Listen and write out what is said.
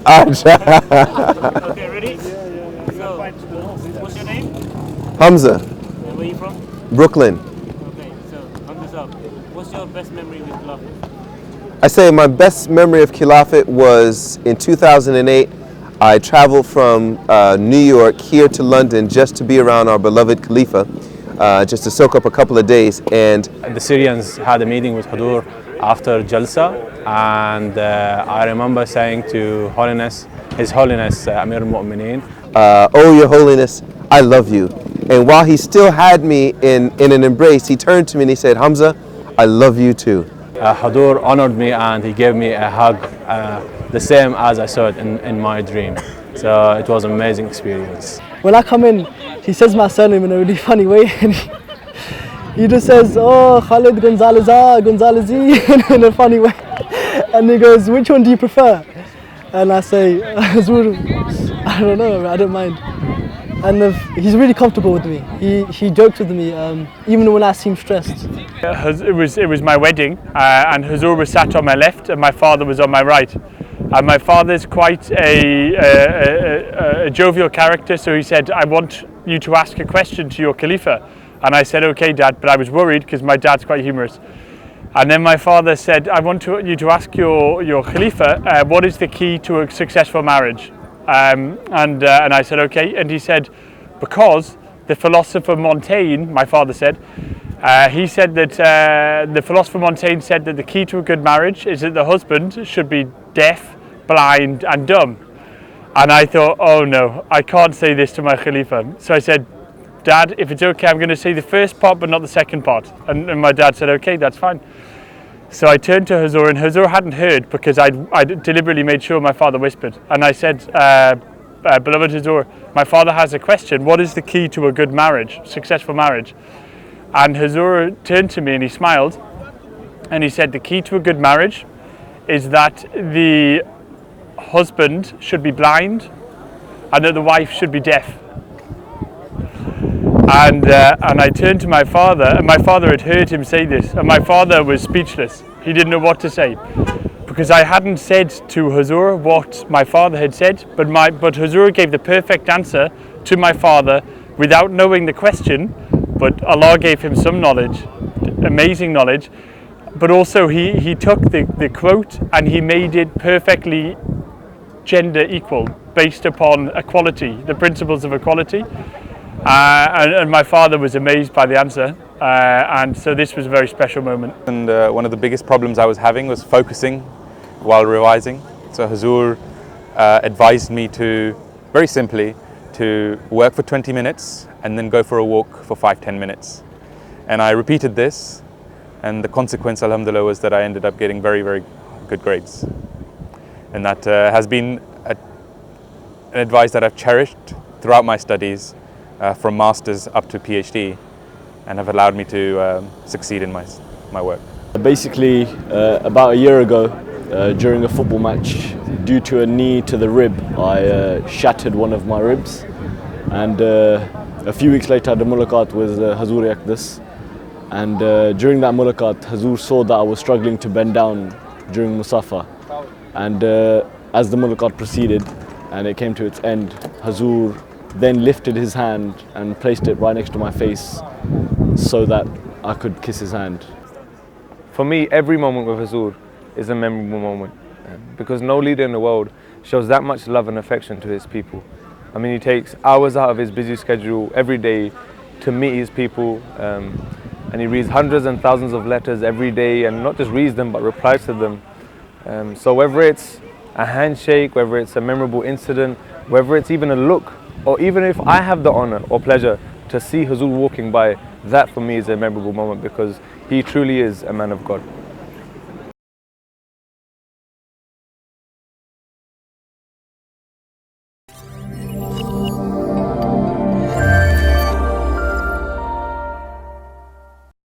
Okay, ready? So, what's your name? Hamza, And where are you from? Brooklyn. Okay, so Hamza, what's your best memory with Khilafat? I say my best memory of Khilafat was in 2008. I traveled from New York here to London just to be around our beloved Khalifa, just to soak up a couple of days. And the Syrians had a meeting with Hudur after Jalsa, and I remember saying to Holiness, His Holiness Amir al-Mu'mineen, oh, Your Holiness, I love you. And while he still had me in an embrace, he turned to me and he said, Hamza, I love you too. Hudur honored me and he gave me a hug, the same as I saw it in my dream. So it was an amazing experience. When I come in, he says my surname in a really funny way, and he just says, oh, Khalid Gonzalez, Gonzalez in a funny way. And he goes, which one do you prefer? And I say, Hazur, I don't know, I don't mind. And he's really comfortable with me. He jokes with me, even when I seem stressed. It was my wedding, and Hazur was sat on my left and my father was on my right. And my father's quite a jovial character, so he said, I want you to ask a question to your Khalifa. And I said, okay, Dad, but I was worried because my dad's quite humorous. And then my father said, I want you to ask your Khalifa, what is the key to a successful marriage? And I said, okay. And he said, because the philosopher Montaigne, my father said, he said that the philosopher Montaigne said that the key to a good marriage is that the husband should be deaf, blind and dumb. And I thought, oh no, I can't say this to my Khalifa. So I said, Dad, if it's okay, I'm going to say the first part but not the second part. And my dad said, okay, that's fine. So I turned to Hazur, and Hazur hadn't heard because I deliberately made sure my father whispered. And I said, beloved Hazur, my father has a question. What is the key to a good marriage, successful marriage? And Hazur turned to me and he smiled and he said, the key to a good marriage is that the husband should be blind and that the wife should be deaf. And I turned to my father, and my father had heard him say this, and my father was speechless. He didn't know what to say, because I hadn't said to Hazur what my father had said, but Hazur gave the perfect answer to my father without knowing the question, but Allah gave him some knowledge, amazing knowledge, but also he took the quote and he made it perfectly gender equal, based upon equality, the principles of equality. And my father was amazed by the answer, and so this was a very special moment. And one of the biggest problems I was having was focusing while revising. So Hazur advised me to, very simply, to work for 20 minutes and then go for a walk for 5-10 minutes. And I repeated this, and the consequence, alhamdulillah, was that I ended up getting very, very good grades. And that has been an advice that I've cherished throughout my studies, from masters up to PhD, and have allowed me to succeed in my work. Basically, about a year ago, during a football match, due to a knee to the rib, I shattered one of my ribs, and a few weeks later I had a mulaqat with Hazur Yaqdas, and during that mulaqat, Hazur saw that I was struggling to bend down during Musafa, and as the mulaqat proceeded and it came to its end, Hazur then lifted his hand and placed it right next to my face so that I could kiss his hand. For me, every moment with Hazur is a memorable moment, because no leader in the world shows that much love and affection to his people. I mean, he takes hours out of his busy schedule every day to meet his people, and he reads hundreds and thousands of letters every day, and not just reads them but replies to them. So whether it's a handshake, whether it's a memorable incident, whether it's even a look, or even if I have the honor or pleasure to see Hazur walking by, that for me is a memorable moment, because he truly is a man of God.